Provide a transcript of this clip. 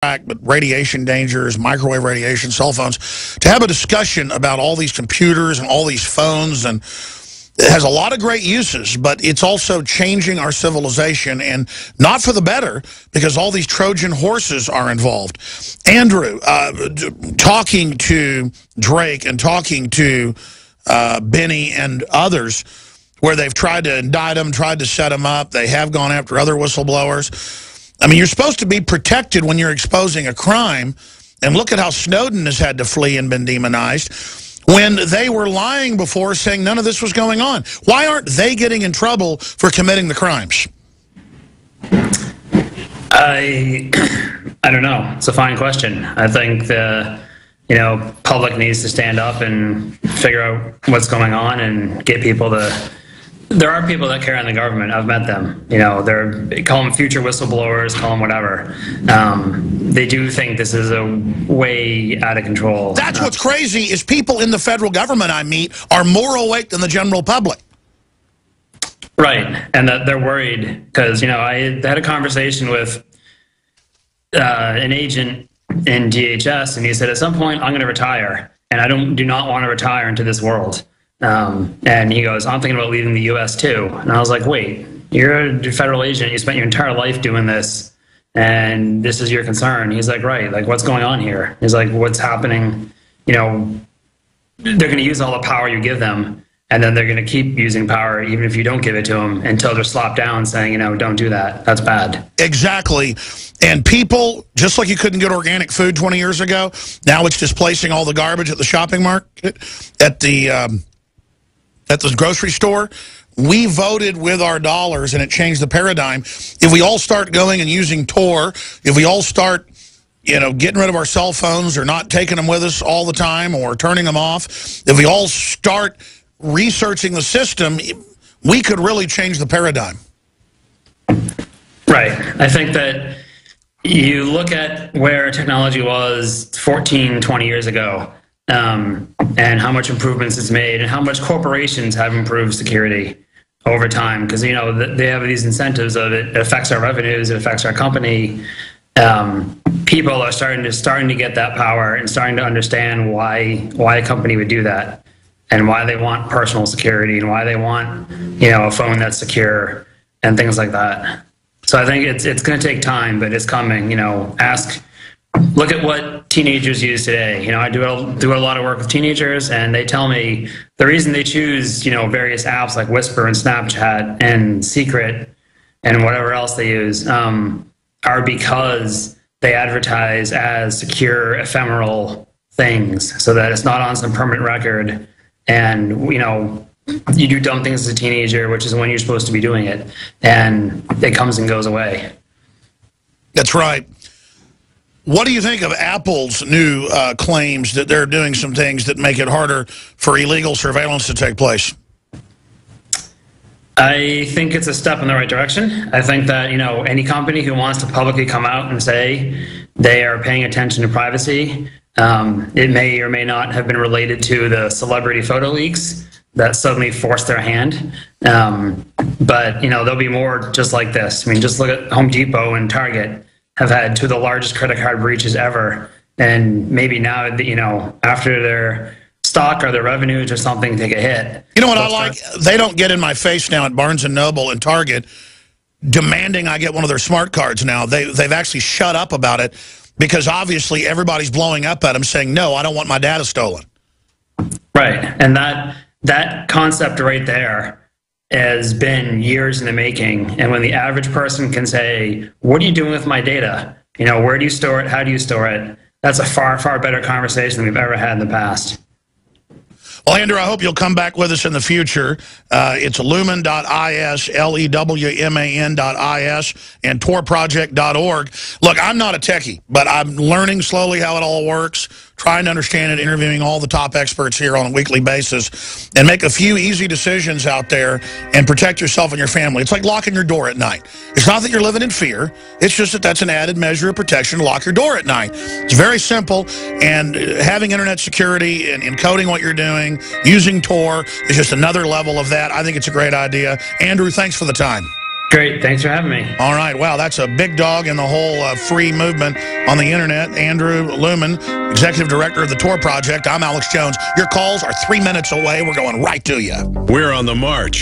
but radiation dangers, microwave radiation, cell phones, to have a discussion about all these computers and all these phones. And it has a lot of great uses, but it's also changing our civilization, and not for the better, because all these Trojan horses are involved. Andrew, talking to Drake and talking to Benny and others, where they've tried to indict them, tried to set them up, they have gone after other whistleblowers. I mean, you're supposed to be protected when you're exposing a crime, and look at how Snowden has had to flee and been demonized when they were lying before, saying none of this was going on. Why aren't they getting in trouble for committing the crimes? I don't know. It's a fine question. I think the public needs to stand up and figure out what's going on and get people to. There are people that care in the government. I've met them. They call them future whistleblowers, call them whatever. They do think this is a way out of control. That's what's crazy, is people in the federal government I meet are more awake than the general public. Right, and that they're worried because, I had a conversation with an agent in DHS, and he said, at some point, I'm going to retire, and I do not want to retire into this world. And he goes, I'm thinking about leaving the U.S. too. And I was like, wait, you're a federal agent. You spent your entire life doing this, and this is your concern. He's like, right, like what's going on here? He's like, what's happening? They're going to use all the power you give them, and then they're going to keep using power even if you don't give it to them, until they're slapped down saying, don't do that. That's bad. Exactly. And people, just like you couldn't get organic food 20 years ago, now it's displacing all the garbage at the shopping market, at the grocery store. We voted with our dollars, and it changed the paradigm. If we all start going and using Tor, if we all start, getting rid of our cell phones or not taking them with us all the time or turning them off, if we all start researching the system, we could really change the paradigm. Right. I think that you look at where technology was 14, 20 years ago, and how much improvements it's made, and how much corporations have improved security over time, because they have these incentives of it affects our revenues, it affects our company. People are starting to get that power and starting to understand why a company would do that, and why they want personal security, and why they want a phone that's secure and things like that. So I think it's going to take time, but it's coming. Look at what teenagers use today. I do a lot of work with teenagers, and they tell me the reason they choose, various apps like Whisper and Snapchat and Secret and whatever else they use, are because they advertise as secure, ephemeral things, so that it's not on some permanent record. And, you do dumb things as a teenager, which is when you're supposed to be doing it, and it comes and goes away. That's right. What do you think of Apple's new claims that they're doing some things that make it harder for illegal surveillance to take place? I think it's a step in the right direction. I think that, any company who wants to publicly come out and say they are paying attention to privacy, it may or may not have been related to the celebrity photo leaks that suddenly forced their hand. But, there'll be more just like this. I mean, just look at Home Depot and Target have had two of the largest credit card breaches ever, and maybe now, after their stock or their revenues or something take a hit. You know what I like? They don't get in my face now at Barnes & Noble and Target demanding I get one of their smart cards now. They've actually shut up about it, because obviously everybody's blowing up at them saying, no, I don't want my data stolen. Right, and that concept right there has been years in the making. And when the average person can say, what are you doing with my data? Where do you store it? How do you store it? That's a far, far better conversation than we've ever had in the past. Well, Andrew, I hope you'll come back with us in the future. It's Lewman.is, Lewman.is, and torproject.org. Look, I'm not a techie, but I'm learning slowly how it all works, trying to understand it, interviewing all the top experts here on a weekly basis, and make a few easy decisions out there and protect yourself and your family. It's like locking your door at night. It's not that you're living in fear. It's just that that's an added measure of protection to lock your door at night. It's very simple, and having internet security and encoding what you're doing, using Tor is just another level of that. I think it's a great idea. Andrew, thanks for the time. Great. Thanks for having me. All right. Wow, that's a big dog in the whole free movement on the internet. Andrew Lawman, Executive Director of the Tor Project. I'm Alex Jones. Your calls are 3 minutes away. We're going right to you. We're on the march.